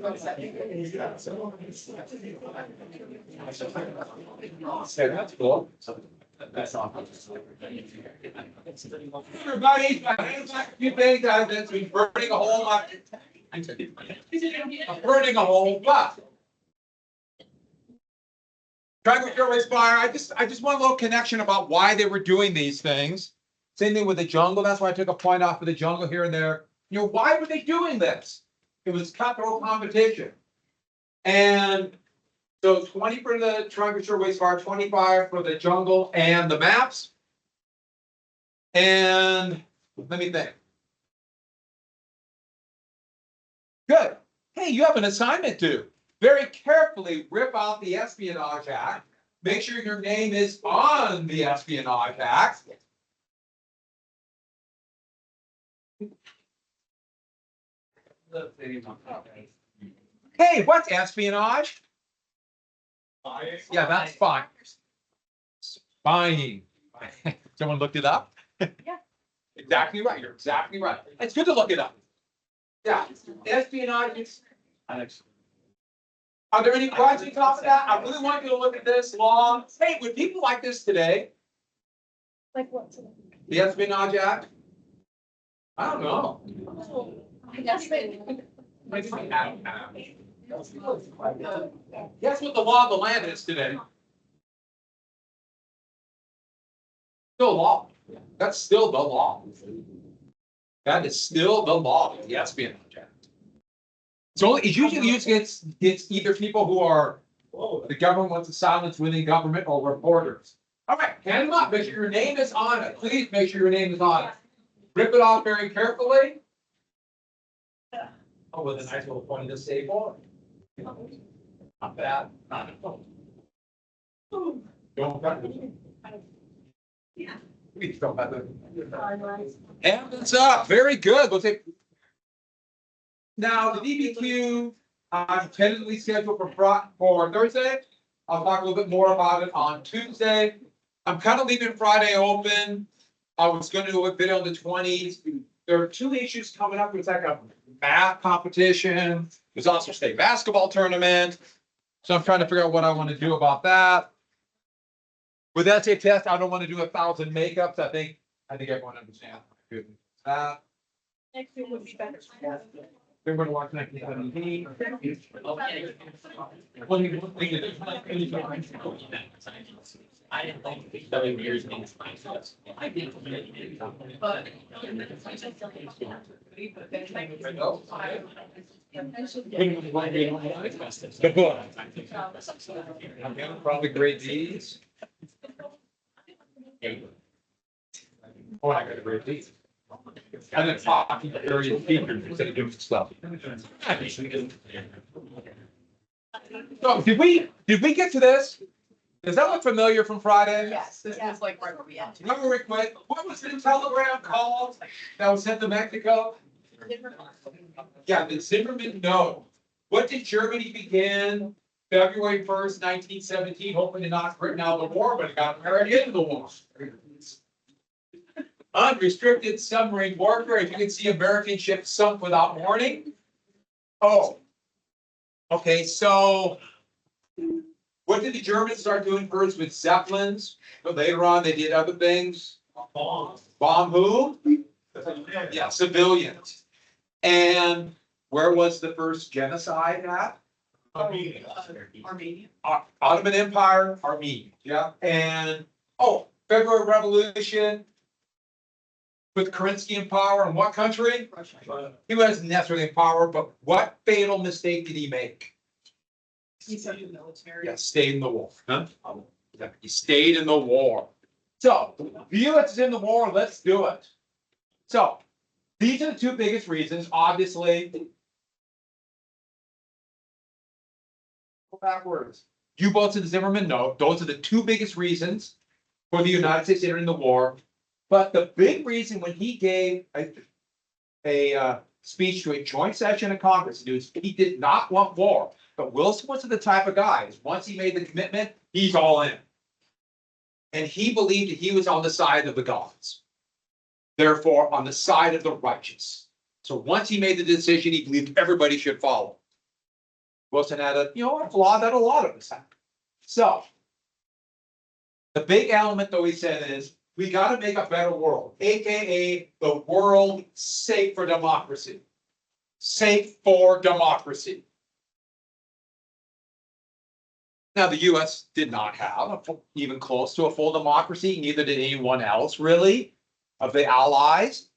That's cool. Everybody, my hands back a few things. I've been burning a whole lot. I'm burning a whole lot. Triangle Fairways Fire. I just want a little connection about why they were doing these things. Same thing with the jungle. That's why I took a point off of the jungle here and there. You know, why were they doing this? It was cutthroat competition. And so 20 for the Triangle Fairways Fire, 25 for the jungle and the maps. And let me think. Good. Hey, you have an assignment due. Very carefully rip out the Espionage Act. Make sure your name is on the Espionage Act. Hey, what's espionage? Yeah, that's fine. Spying. Someone looked it up? Yeah. Exactly right. You're exactly right. It's good to look it up. Yeah. Espionage. Are there any questions off of that? I really want you to look at this long. Hey, would people like this today? Like what? The Espionage Act? I don't know. Yes, Guess what the law of the land is today? Still law. That's still the law. That is still the law, the Espionage Act. So it's usually used against either people who are, the government wants to silence within government, or reporters. All right, hand them up. Make sure your name is on it. Please make sure your name is on it. Rip it off very carefully. Oh, with a nice little pointed staple. Not bad. Don't cut it. Yeah. Please don't cut it. Hands up. Very good. We'll take. Now, the DBQ, I'm tentatively scheduled for Thursday. I'll talk a little bit more about it on Tuesday. I'm kind of leaving Friday open. I was going to do a video on the 20s. There are two issues coming up. It's like a math competition. There's also a state basketball tournament. So I'm trying to figure out what I want to do about that. With essay test, I don't want to do 1,000 makeups. I think everyone understands that. Next year would be better. We're going to watch 1917. I didn't think 7 years means I did. But. The book. I'm getting probably grade D's. Oh, I got a grade D. And then talking to various teachers instead of doing stuff. So did we get to this? Does that look familiar from Friday? Yes, this was like right where we ended. Remember, Rick, what was the telegram called that was sent to Mexico? Yeah, the Zimmerman note. What did Germany begin February 1st, 1917, hoping to knock Britain out of the war, but it got America into the war? Unrestricted submarine warfare. If you can see American ships sunk without warning. Oh, okay. So, what did the Germans start doing first with Zeppelins? But later on, they did other things. Bomb who? Yeah, civilians. And where was the first genocide at? Armenia. Ottoman Empire, Armenia. Yeah. And February Revolution. With Kerensky in power in what country? Russia. He wasn't necessarily in power, but what fatal mistake did he make? He said the military. Yeah, stayed in the war. Huh? Yeah, he stayed in the war. So, the U.S. is in the war, let's do it. So, these are the two biggest reasons, obviously. Go backwards. U-boats in the Zimmerman note, those are the two biggest reasons for the United States entering the war. But the big reason when he gave a speech to a joint session of Congress, he did not want war. But Wilson was the type of guy, once he made the commitment, he's all in. And he believed that he was on the side of the gods. Therefore, on the side of the righteous. So once he made the decision, he believed everybody should follow. Wilson had a flaw that a lot of us have. So the big element that we said is we got to make a better world, AKA the world safe for democracy. Safe for democracy. Now, the US did not have even close to a full democracy, neither did anyone else really of the allies.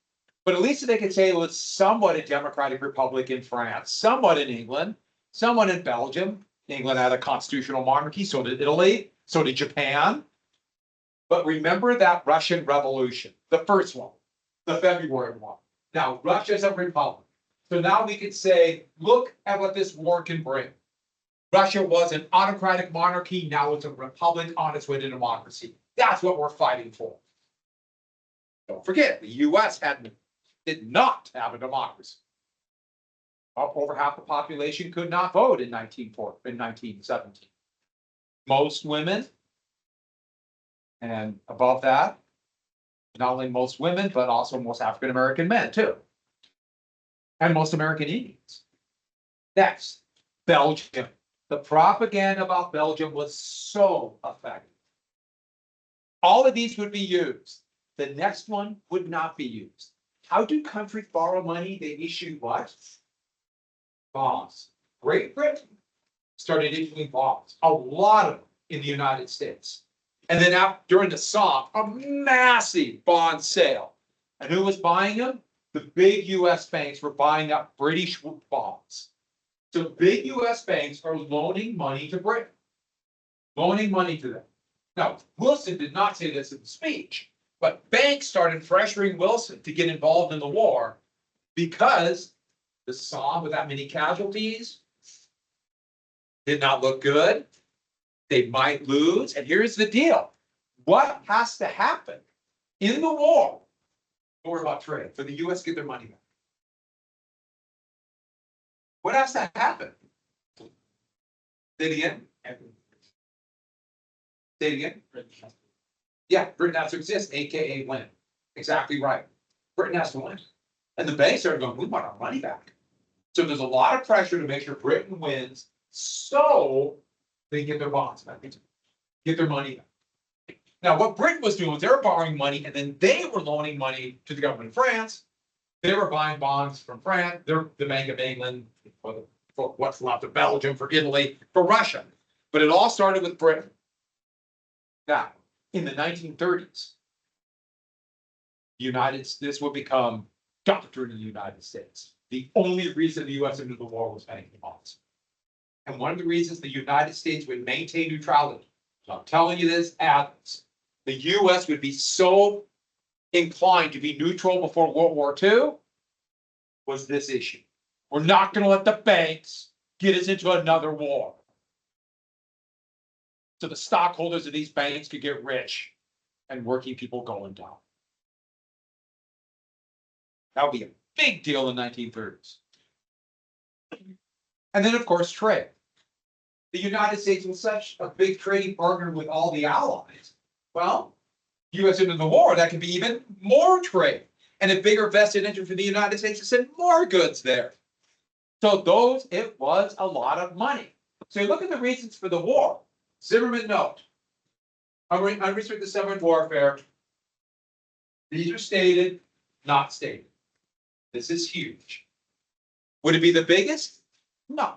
But at least they could say it was somewhat a democratic republic in France, somewhat in England, somewhat in Belgium. England had a constitutional monarchy, so did Italy, so did Japan. But remember that Russian Revolution, the first one, the February one. Now, Russia's a republic. So now we could say, look at what this war can bring. Russia was an autocratic monarchy, now it's a republic on its way to democracy. That's what we're fighting for. Don't forget, the US did not have a democracy. Over half the population could not vote in 1917. Most women, and above that, not only most women, but also most African American men too. And most American Indians. Next, Belgium. The propaganda about Belgium was so effective. All of these would be used. The next one would not be used. How do countries borrow money? They issue what? Bonds. Great Britain started issuing bonds, a lot of them in the United States. And then during the Somme, a massive bond sale. And who was buying them? The big US banks were buying up British bonds. So big US banks are loaning money to Britain, loaning money to them. Now, Wilson did not say this in the speech, but banks started pressuring Wilson to get involved in the war because the Somme, with that many casualties, did not look good. They might lose. And here's the deal. What has to happen in the war? Don't worry about trade, for the US to get their money back. What has to happen? Say it again. Say it again. Yeah, Britain has to exist, AKA win. Exactly right. Britain has to win. And the banks are going, we want our money back. So there's a lot of pressure to make sure Britain wins so they get their bonds back, get their money back. Now, what Britain was doing was they were borrowing money and then they were loaning money to the government of France. They were buying bonds from France, the Bank of England, for what's left of Belgium, for Italy, for Russia. But it all started with Britain. Now, in the 1930s, this would become doctrine in the United States. The only reason the US entered the war was banking bonds. And one of the reasons the United States would maintain neutrality, so I'm telling you this, Athens, the US would be so inclined to be neutral before World War II, was this issue. We're not going to let the banks get us into another war. So the stockholders of these banks could get rich and working people going down. That would be a big deal in the 1930s. And then, of course, trade. The United States was such a big trading partner with all the allies. Well, US into the war, that could be even more trade and a bigger vested interest for the United States to send more goods there. So it was a lot of money. So you look at the reasons for the war. Zimmerman note, unrestricted submarine warfare. These are stated, not stated. This is huge. Would it be the biggest? No.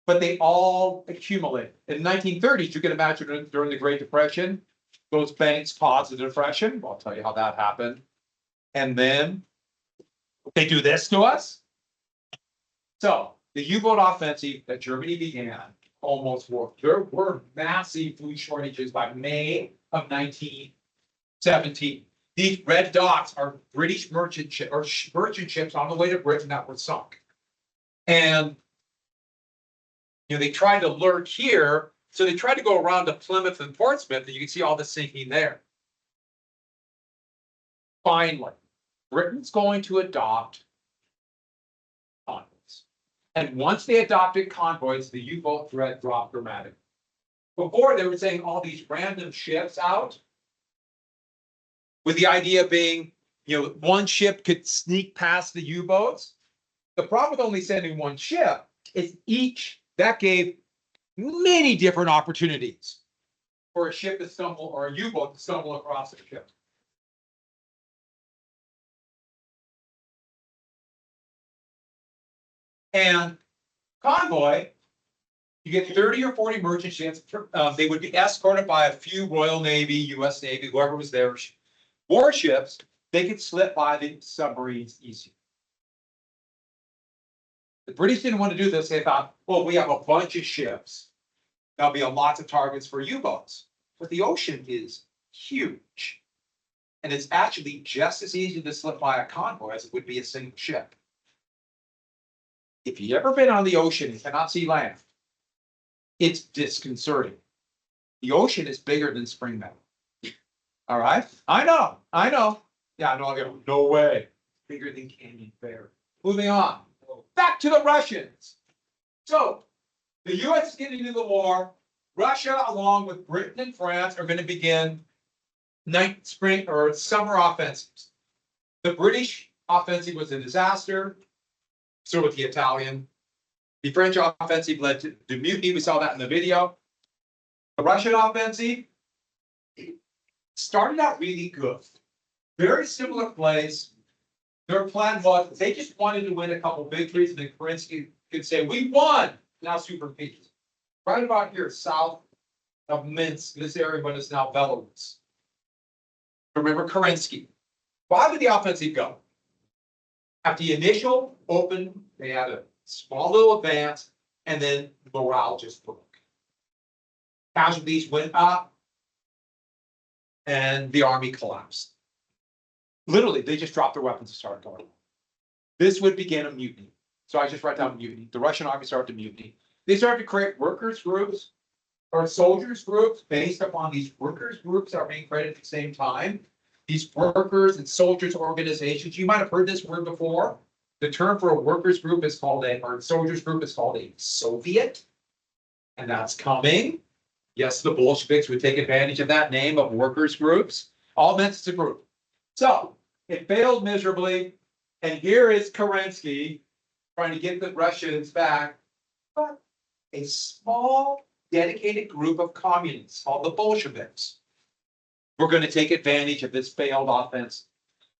But they all accumulate. In the 1930s, you can imagine during the Great Depression, those banks caused the depression. I'll tell you how that happened. And then they do this to us. So the U-boat offensive that Germany began almost worked. There were massive food shortages by May of 1917. These red dots are British merchant ships on the way to Britain that were sunk. And they tried to lurk here, so they tried to go around to Plymouth and Portsmouth, and you can see all the sinking there. Finally, Britain's going to adopt convoys. And once they adopted convoys, the U-boat threat dropped dramatically. Before, they were saying all these random ships out, with the idea being, one ship could sneak past the U-boats. The problem with only sending one ship is each that gave many different opportunities for a ship to stumble or a U-boat to stumble across the ship. And convoy, you get 30 or 40 merchant ships. They would be escorted by a few Royal Navy, US Navy, whoever was there, warships. They could slip by the submarines easy. The British didn't want to do this. They thought, well, we have a bunch of ships. There'll be lots of targets for U-boats. But the ocean is huge. And it's actually just as easy to slip by a convoy as it would be a single ship. If you've ever been on the ocean and cannot see land, it's disconcerting. The ocean is bigger than Spring Meadow. All right? I know. Yeah, no way. Bigger than Canyon Fair. Moving on. Back to the Russians. So, the US is getting into the war. Russia, along with Britain and France, are going to begin spring or summer offensives. The British offensive was a disaster. So with the Italian. The French offensive led to mutiny. We saw that in the video. The Russian offensive started out really good. Very similar place. Their plan was they just wanted to win a couple victories, and then Kerensky could say, "We won." Now super peace. Right about here, south of Minsk, this area, but it's now Belarus. Remember Kerensky. Why did the offensive go? After the initial open, they had a small little advance, and then morale just broke. Casualties went up, and the army collapsed. Literally, they just dropped their weapons and started going. This would begin a mutiny. So I just write down mutiny. The Russian army started to mutiny. They started to create workers groups or soldiers groups based upon these workers groups that are being created at the same time. These workers and soldiers organizations. You might have heard this word before. The term for a workers group is called or soldiers group is called a Soviet. And that's coming. Yes, the Bolsheviks would take advantage of that name of workers groups. All meant it's a group. So it failed miserably. And here is Kerensky trying to get the Russians back. But a small, dedicated group of communists called the Bolsheviks were going to take advantage of this failed offense.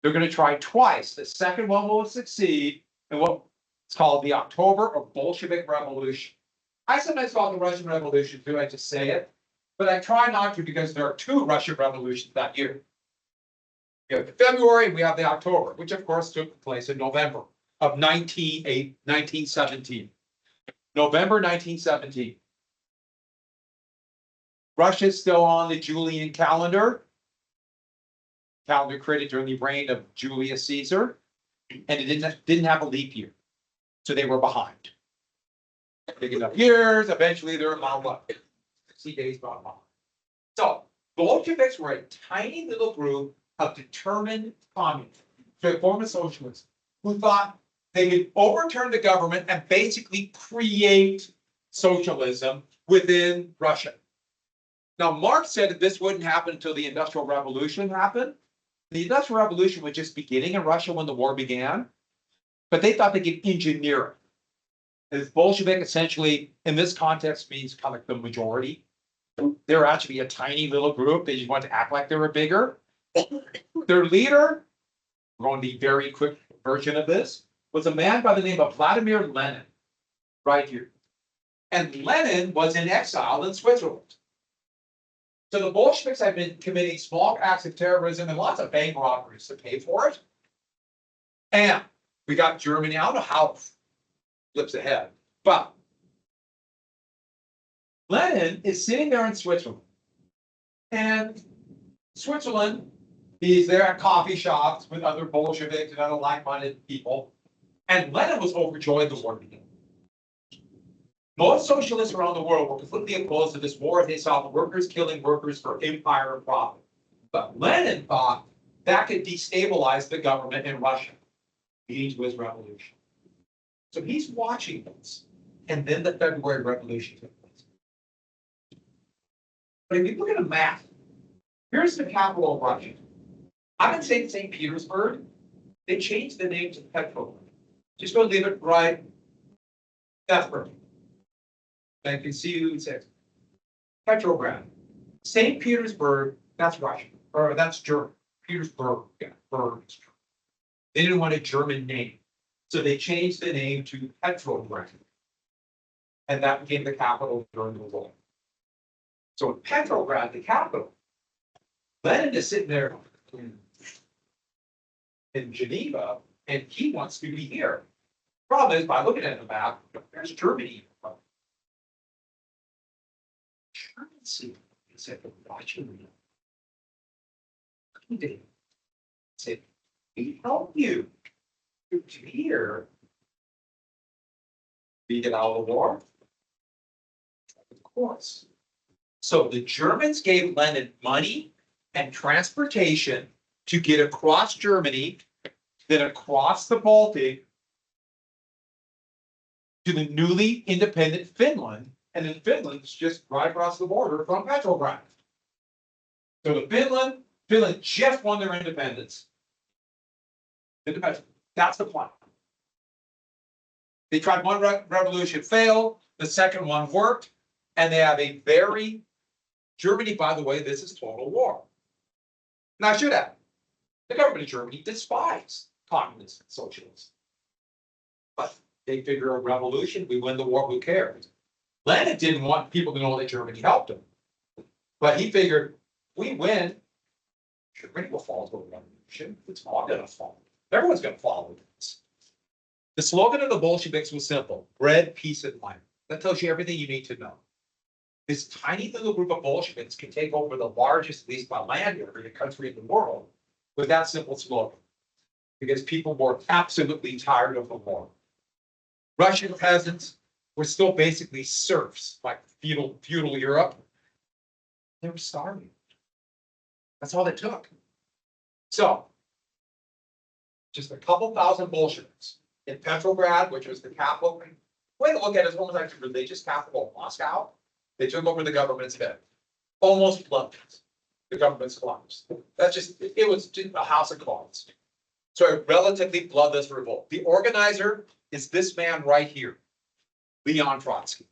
They're going to try twice. The second one will succeed in what's called the October or Bolshevik Revolution. I sometimes call it the Russian Revolution too. I just say it, but I try not to because there are two Russian revolutions that year. We have February, we have the October, which of course took place in November of 1917. November 1917. Russia's still on the Julian calendar created during the reign of Julius Caesar, and it didn't have a leap year, so they were behind. Big enough years, eventually they're about what? 60 days behind. So Bolsheviks were a tiny little group of determined communists, so former socialists, who thought they could overturn the government and basically create socialism within Russia. Now, Marx said that this wouldn't happen until the Industrial Revolution happened. The Industrial Revolution was just beginning in Russia when the war began, but they thought they could engineer it. As Bolshevik essentially, in this context, means kind of like the majority. They're actually a tiny little group. They just want to act like they were bigger. Their leader, we're going to be very quick version of this, was a man by the name of Vladimir Lenin, right here. And Lenin was in exile in Switzerland. So the Bolsheviks had been committing small acts of terrorism and lots of bank robberies to pay for it. And we got Germany. I don't know how it flips ahead, but Lenin is sitting there in Switzerland. And Switzerland, he's there at coffee shops with other Bolsheviks and other like-minded people. And Lenin was overjoyed the war began. Most socialists around the world were completely opposed to this war. They saw workers killing workers for empire and profit. But Lenin thought that could destabilize the government in Russia, leading to his revolution. So he's watching this. And then the February Revolution took place. But if you look at a map, here's the capital of Russia. I've been saying St. Petersburg. They changed the name to Petrograd. Just go leave it right. That's perfect. And you can see who it says. Petrograd. St. Petersburg, that's Russian, or that's German. Petersburg, yeah, Berg is German. They didn't want a German name. So they changed the name to Petrograd. And that became the capital during the war. So Petrograd, the capital, Lenin is sitting there in Geneva, and he wants to be here. Problem is, by looking at the map, there's Germany. Germany said, watching me. Said, we help you to here. We get out of the war. Of course. So the Germans gave Lenin money and transportation to get across Germany, then across the Baltic to the newly independent Finland, and then Finland's just right across the border from Petrograd. So the Finland just won their independence. That's the plan. They tried one revolution, failed, the second one worked, and they have a Germany, by the way, this is total war. Now I should have. The government of Germany despised communists and socialists. But they figure a revolution, we win the war, who cares? Lenin didn't want people to know that Germany helped him. But he figured, we win, Germany will fall to a revolution. It's all gonna fall. Everyone's gonna follow this. The slogan of the Bolsheviks was simple: bread, peace, and life. That tells you everything you need to know. This tiny little group of Bolsheviks can take over the largest, at least by land area, country in the world with that simple slogan. Because people were absolutely tired of the war. Russian peasants were still basically serfs, like feudal Europe. They were starving. That's all it took. So, just a couple thousand Bolsheviks in Petrograd, which was the capital. Way to look at it, it's almost like the religious capital of Moscow. They took over the government's head. Almost collapsed. The government's collapsed. That's just, it was just a house of cards. So a relatively bloodless revolt. The organizer is this man right here, Leon Trotsky.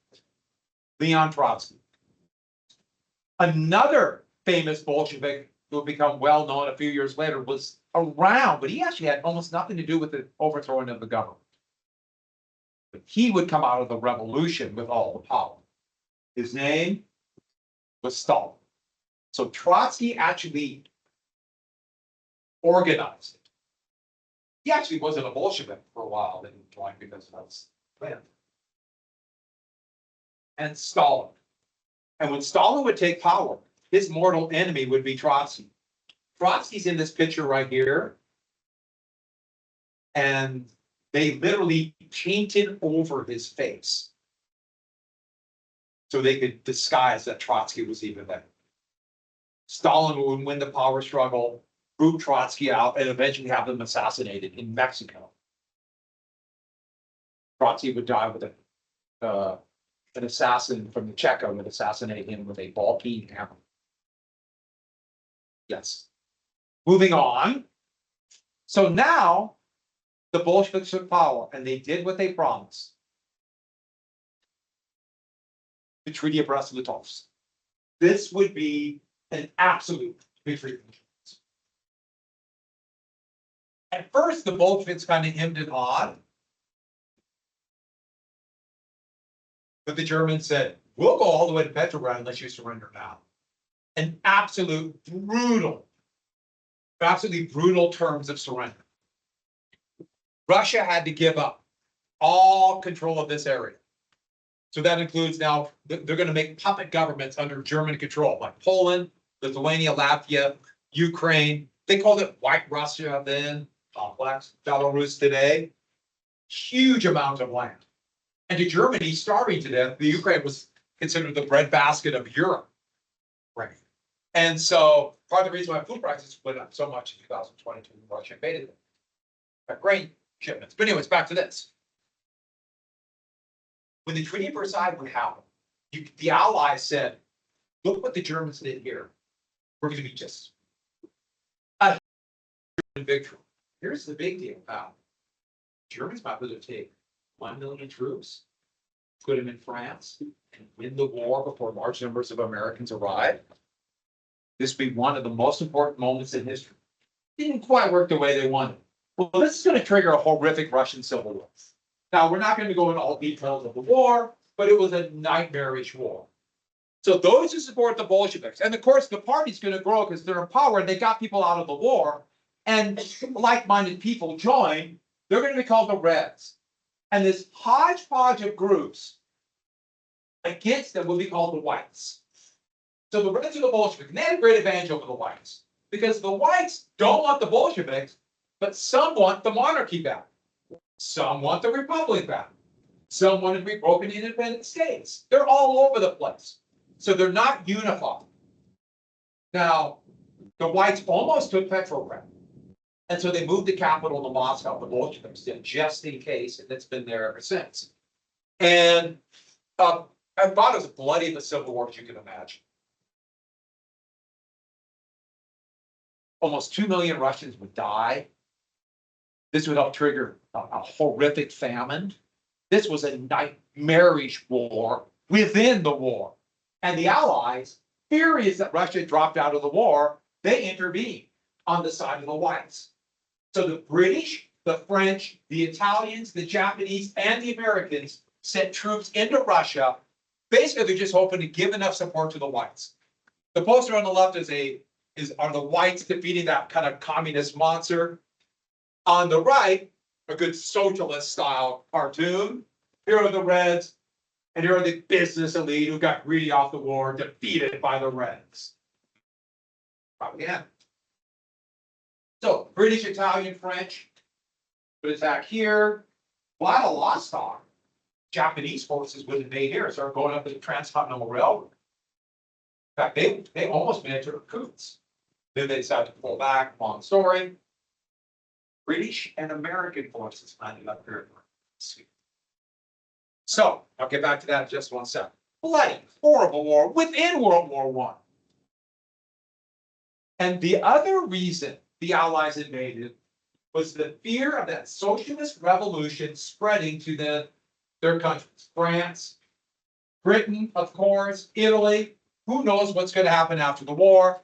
Leon Trotsky. Another famous Bolshevik who would become well known a few years later was around, but he actually had almost nothing to do with the overthrowing of the government. But he would come out of the revolution with all the power. His name was Stalin. So Trotsky actually organized it. He actually wasn't a Bolshevik for a while, then he joined because that's the plan. And Stalin. And when Stalin would take power, his mortal enemy would be Trotsky. Trotsky's in this picture right here. And they literally painted over his face so they could disguise that Trotsky was even there. Stalin would win the power struggle, boot Trotsky out, and eventually have him assassinated in Mexico. Trotsky would die with an assassin from the Cheka would assassinate him with a ball-peen hammer. Yes. Moving on. So now the Bolsheviks took power and they did what they promised. The Treaty of Brest-Litovsk. This would be an absolute victory. At first, the Bolsheviks kind of hemmed and hawed. But the Germans said, we'll go all the way to Petrograd unless you surrender now. An absolutely brutal terms of surrender. Russia had to give up all control of this area. So that includes now, they're going to make puppet governments under German control, like Poland, Lithuania, Latvia, Ukraine. They called it White Russia then, complex, Belarus today. Huge amounts of land. And to Germany, starving to death, the Ukraine was considered the breadbasket of Europe. Right. And so part of the reason why food prices went up so much in 2022 when Russia invaded them. Grain shipments. But anyways, back to this. When the Treaty of Versailles would happen, the Allies said, look what the Germans did here. We're going to be just a victory. Here's the big deal now. Germans might be able to take 1 million troops, put him in France, and win the war before large numbers of Americans arrived. This would be one of the most important moments in history. Didn't quite work the way they wanted. Well, this is going to trigger a horrific Russian civil war. Now, we're not going to go into all details of the war, but it was a nightmarish war. So those who support the Bolsheviks, and of course, the party's going to grow because they're in power and they got people out of the war, and like-minded people join, they're going to be called the Reds. And this hodgepodge of groups against them will be called the Whites. So the Reds are the Bolsheviks, and they had a great advantage over the Whites, because the Whites don't want the Bolsheviks, but some want the monarchy back. Some want the Republic back. Some want to be broken independent states. They're all over the place. So they're not unified. Now, the Whites almost took Petrograd. And so they moved the capital to Moscow, the Bolsheviks did, just in case, and it's been there ever since. And I thought it was as bloody of a civil war as you can imagine. Almost 2 million Russians would die. This would help trigger a horrific famine. This was a nightmarish war within the war. And the Allies, furious that Russia dropped out of the war, they intervened on the side of the Whites. So the British, the French, the Italians, the Japanese, and the Americans sent troops into Russia. Basically, they're just hoping to give enough support to the Whites. The poster on the left are the Whites defeating that kind of communist monster. On the right, a good socialist style cartoon. Here are the Reds, and here are the business elite who got greedy off the war, defeated by the Reds. Propaganda. So British, Italian, French would attack here. Vladivostok, Japanese forces would invade here, start going up the Transcontinental Railroad. In fact, they almost made it to recruits. Then they decided to pull back, long story. British and American forces landed up here. So I'll get back to that in just 1 second. Bloody, horrible war within World War I. And the other reason the Allies invaded was the fear of that socialist revolution spreading to their countries. France, Britain, of course, Italy. Who knows what's going to happen after the war?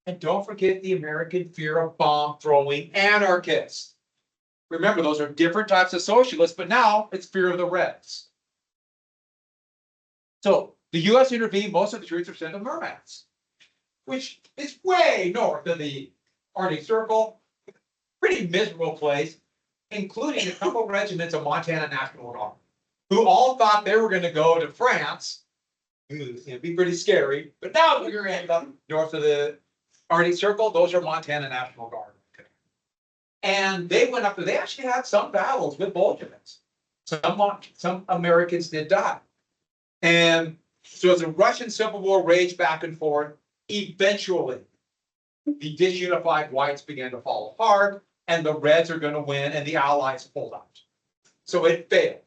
And don't forget the American fear of bomb-throwing anarchists. Remember, those are different types of socialists, but now it's fear of the Reds. So the U.S. intervened. Most of the troops were sent to Murmansk, which is way north of the Arctic Circle. Pretty miserable place, including a couple of regiments of Montana National Guard, who all thought they were going to go to France. It'd be pretty scary, but now we're going to end up north of the Arctic Circle. Those are Montana National Guard. And they went up there. They actually had some battles with Bolsheviks. Some Americans did die. And so as the Russian Civil War raged back and forth, eventually the disunified Whites began to fall apart, and the Reds are going to win, and the Allies pulled out. So it failed.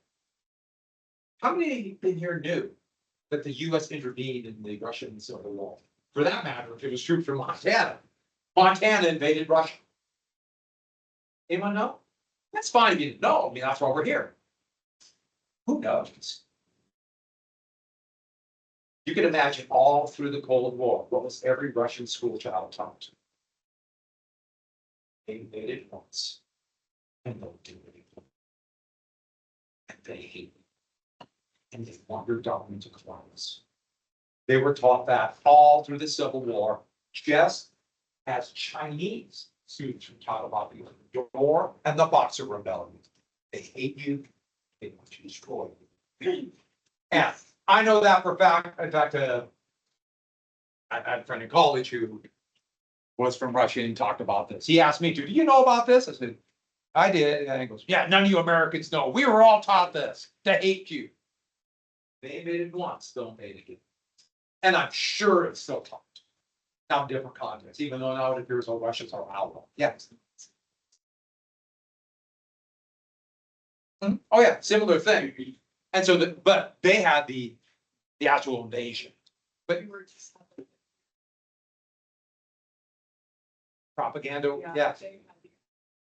How many in here knew that the U.S. intervened in the Russian Civil War? For that matter, it was troops from Montana. Montana invaded Russia. Anyone know? That's fine if you didn't know. I mean, that's why we're here. Who knows? You can imagine all through the Cold War, what was every Russian school child taught? They invaded once, and they'll do it again. And they hate it. And they wandered down into class. They were taught that all through the Civil War, just as Chinese students were taught about the war and the Boxer Rebellion. They hate you. They want to destroy you. And I know that for a fact. In fact, I had a friend in college who was from Russia and talked about this. He asked me, do you know about this? I said, I did. And he goes, yeah, none of you Americans know. We were all taught this, to hate you. They made it once, don't made it again. And I'm sure it's still taught. Now in different contexts, even though now it appears all Russians are outlaw. Yes. Oh yeah, similar thing. And so, but they had the actual invasion. But propaganda, yeah.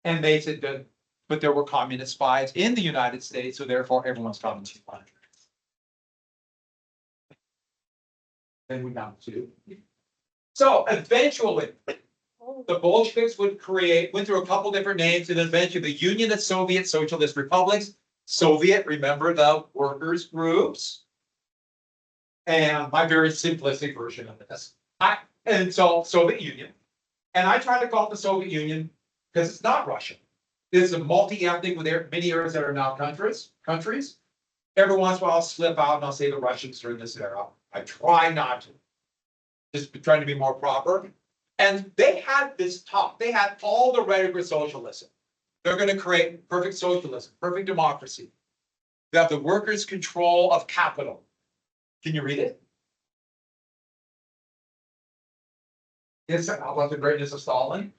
And they said that, but there were communist spies in the United States, so therefore everyone's communist spy. then we got two. So eventually, the Bolsheviks went through a couple different names, and then eventually the Union of Soviet Socialist Republics, Soviet, remember the workers' groups. And my very simplistic version of this. So Soviet Union. And I try to call it the Soviet Union because it's not Russia. It's a multi-ethnic with many areas that are now countries. Every once in a while I'll slip out and I'll say the Russians during this era. I try not to. Just trying to be more proper. And they had this talk. They had all the rhetoric for socialism. They're going to create perfect socialism, perfect democracy. They have the workers' control of capital. Can you read it? It's about the greatness of Stalin.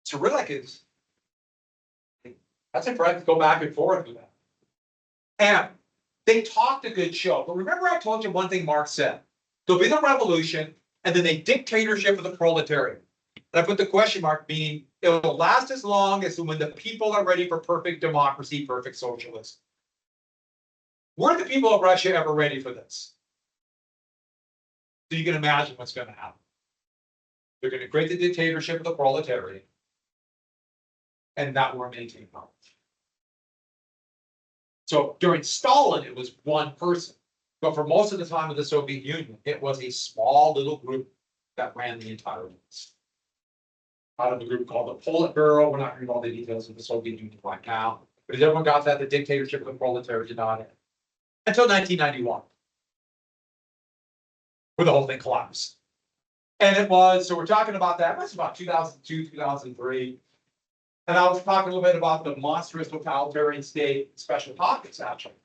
So really, that's a friend to go back and forth with that. And they talked a good show. But remember I told you one thing Marx said. There'll be the revolution and then a dictatorship of the proletariat. And I put the question mark, meaning it will last as long as when the people are ready for perfect democracy, perfect socialism. Were the people of Russia ever ready for this? So you can imagine what's going to happen. They're going to create the dictatorship of the proletariat. And that will maintain power. So during Stalin, it was one person. But for most of the time of the Soviet Union, it was a small little group that ran the entire place. Out of a group called the Politburo. We're not going to all the details of the Soviet Union right now. But as everyone got that, the dictatorship of the proletariat did not end. Until 1991. Where the whole thing collapsed. And it was, so we're talking about that, that's about 2002, 2003. And I was talking a little bit about the monstrous totalitarian state special pockets, actually.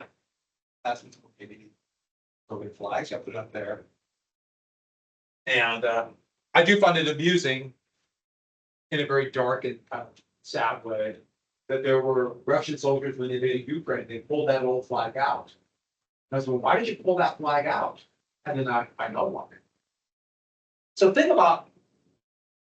That's what's maybe Soviet flags, I put it up there. And I do find it amusing, in a very dark and kind of sad way, that there were Russian soldiers when they invaded Ukraine, they pulled that old flag out. And I said, well, why did you pull that flag out? And then I know why. So think about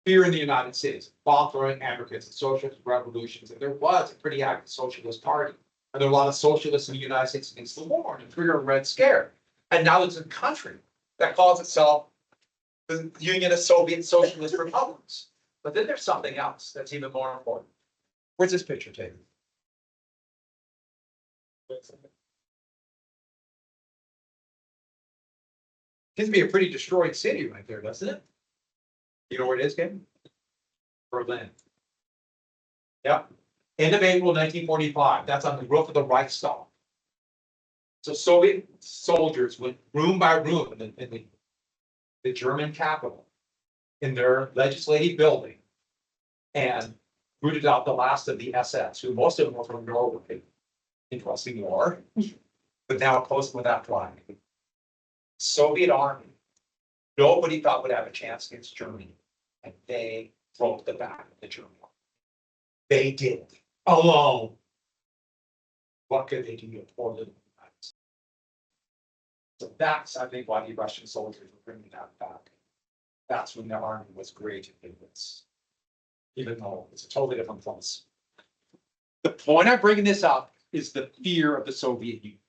here in the United States, bomb throwing advocates and socialist revolutions, and there was a pretty active socialist party. And there were a lot of socialists in the United States against the war, and we were Red Scare. And now it's a country that calls itself the Union of Soviet Socialist Republics. But then there's something else that's even more important. Where's this picture taken? Seems to be a pretty destroyed city right there, doesn't it? You know where it is, Ken? Berlin. Yep. End of April 1945. That's on the roof of the Reichstag. So Soviet soldiers went room by room in the German capital, in their legislative building, and rooted out the last of the SS, who most of them were from Norway. Interesting war, but now opposed with that flag. Soviet army, nobody thought would have a chance against Germany, and they broke the back of the German army. They did, alone. What could they do to poor little guys? So that's, I think, why the Russian soldiers were bringing that back. That's when the army was great in this, even though it's a totally different place. The point I'm bringing this up is the fear of the Soviet Union.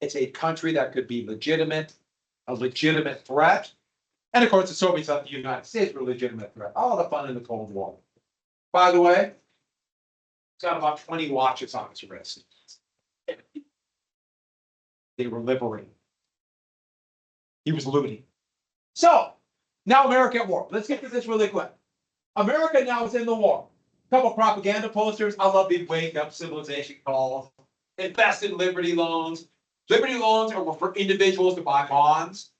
It's a country that could be legitimate, a legitimate threat. And of course, the Soviets thought the United States were a legitimate threat. All the fun in the Cold War. By the way, it's got about 20 watches on its wrist. They were liberated. He was looting. So, now America at war. Let's get to this really quick. America now is in the war. A couple propaganda posters. I love these wake up civilization calls. Invest in Liberty loans. Liberty loans are for individuals to buy bonds.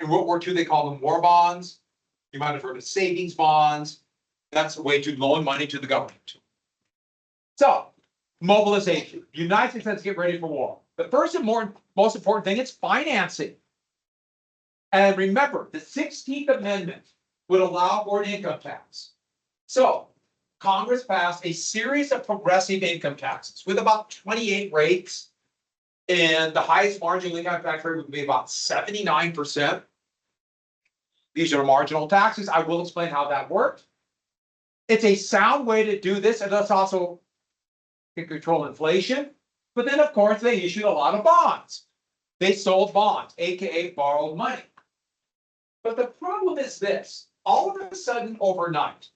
In World War II, they call them war bonds. You might have heard of savings bonds. That's a way to loan money to the government. So, mobilization. The United States has to get ready for war. The first and most important thing is financing. And remember, the 16th Amendment would allow for an income tax. So, Congress passed a series of progressive income taxes with about 28 rates. And the highest marginal income tax rate would be about 79%. These are marginal taxes. I will explain how that worked. It's a sound way to do this, and that's also to control inflation. But then, of course, they issued a lot of bonds. They sold bonds, AKA borrowed money. But the problem is this, all of a sudden overnight,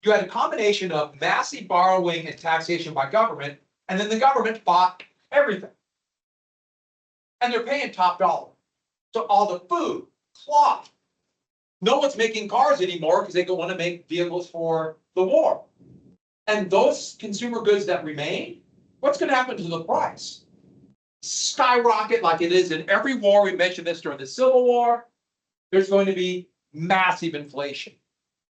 you had a combination of massive borrowing and taxation by government, and then the government bought everything. And they're paying top dollar. So all the food, cloth. No one's making cars anymore because they don't want to make vehicles for the war. And those consumer goods that remain, what's going to happen to the price? Skyrocket like it is in every war. We mentioned this during the Civil War. There's going to be massive inflation.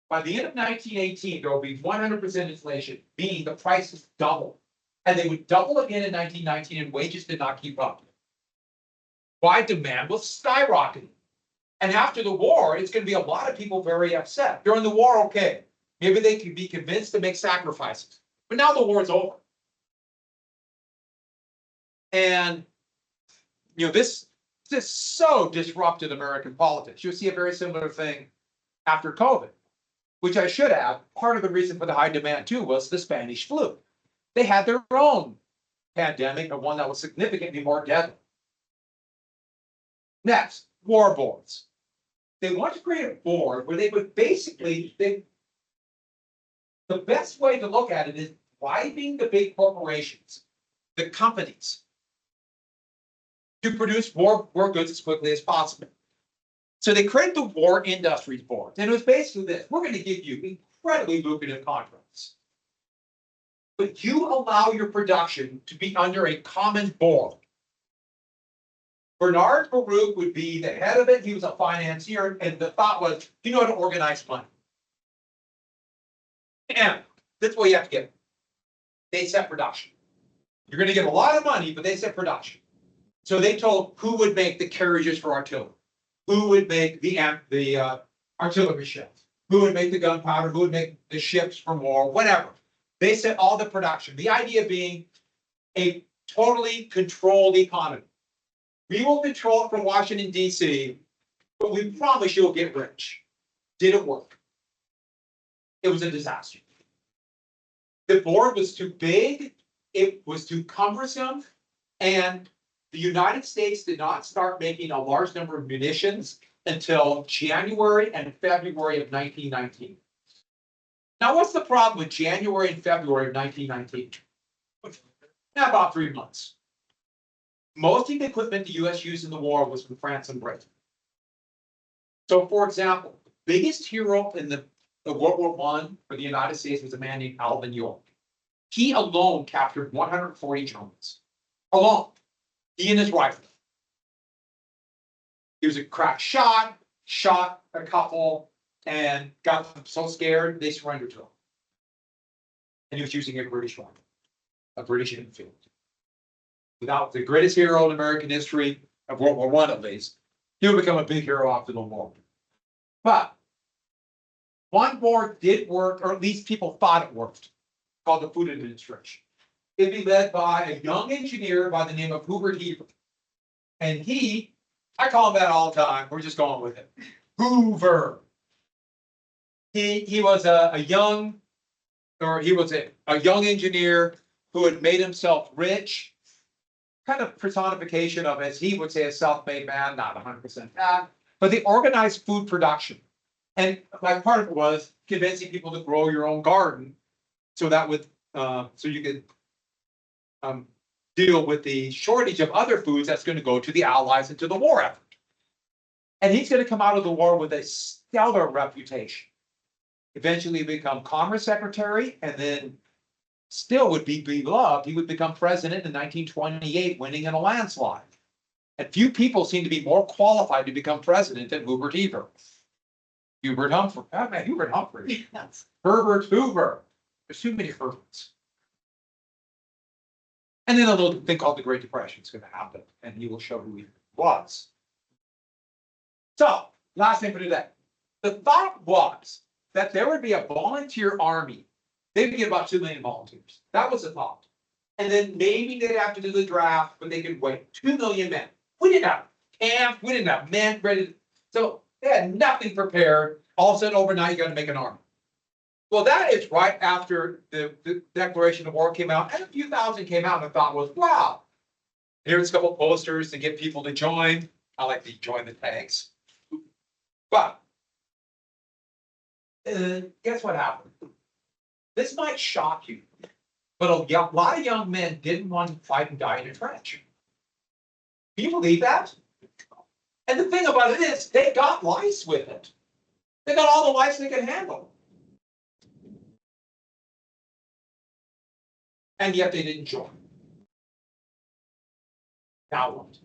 By the end of 1918, there will be 100% inflation, meaning the prices double. And they would double again in 1919, and wages did not keep up. Why? Demand was skyrocketing. And after the war, it's going to be a lot of people very upset. During the war, okay, maybe they could be convinced to make sacrifices. But now the war is over. And, this so disrupted American politics. You'll see a very similar thing after COVID, which I should add, part of the reason for the high demand too was the Spanish flu. They had their own pandemic, and one that was significantly more deadly. Next, war boards. They want to create a board where they would basically, the best way to look at it is bribing the big corporations, the companies, to produce war goods as quickly as possible. So they created the War Industries Board. And it was basically this: we're going to give you incredibly lucrative contracts, but you allow your production to be under a common board. Bernard Baruch would be the head of it. He was a financier, and the thought was, you know how to organize money. And that's what you have to get. They set production. You're going to get a lot of money, but they set production. So they told who would make the carriages for artillery, who would make the artillery shells, who would make the gunpowder, who would make the ships for war, whatever. They set all the production. The idea being a totally controlled economy. We will control it from Washington, D.C., but we promise you'll get rich. Didn't work. It was a disaster. The board was too big, it was too cumbersome, and the United States did not start making a large number of munitions until January and February of 1919. Now, what's the problem with January and February of 1919? About 3 months. Most of the equipment the U.S. used in the war was from France and Britain. So, for example, the biggest hero in the World War I for the United States was a man named Alvin York. He alone captured 140 Germans. Alone. He and his rifle. He was a crack shot a couple, and got them so scared they surrendered to him. And he was using a British rifle, a British Enfield. Without the greatest hero in American history, of World War I at least, he would become a big hero after the war. But one board did work, or at least people thought it worked, called the Food Administration. It'd be led by a young engineer by the name of Hubert Hoover. And I call him that all the time, we're just going with it. Hoover. He was a young engineer who had made himself rich, kind of personification of, as he would say, a self-made man, not 100% that, but they organized food production. And like part of it was convincing people to grow your own garden, so that would so you could deal with the shortage of other foods that's going to go to the Allies and to the war effort. And he's going to come out of the war with a stellar reputation. Eventually become Commerce Secretary, and then still would be beloved. He would become president in 1928, winning in a landslide. And few people seem to be more qualified to become president than Hubert Hoover. Hubert Humphrey. Yes. Herbert Hoover. There's too many Herberts. And then a little thing called the Great Depression is going to happen, and he will show who he was. So, last thing for today. The thought was that there would be a volunteer army. They would get about 2 million volunteers. That was the thought. And then maybe they'd have to do the draft, but they could wait. 2 million men. We didn't have camps, we didn't have men ready. So they had nothing prepared. All of a sudden, overnight, you got to make an army. Well, that is right after the Declaration of War came out, and a few thousand came out, and the thought was, wow. Here's a couple posters to get people to join. I like to join the tanks. But guess what happened? This might shock you, but a lot of young men didn't want to fight and die in a trench. Can you believe that? And the thing about it is, they got lice with it. They got all the lice they can handle. And yet they didn't join. Now what?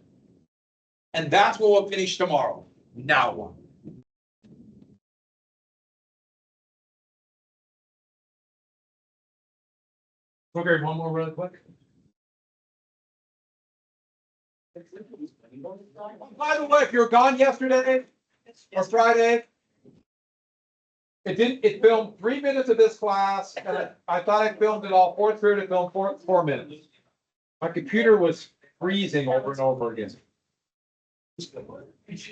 And that's what we'll finish tomorrow. Now what? Okay, one more really quick. By the way, if you were gone yesterday or Friday, it filmed 3 minutes of this class, and I thought I filmed it all. Fourth period, it filmed 4 minutes. My computer was freezing over and over again.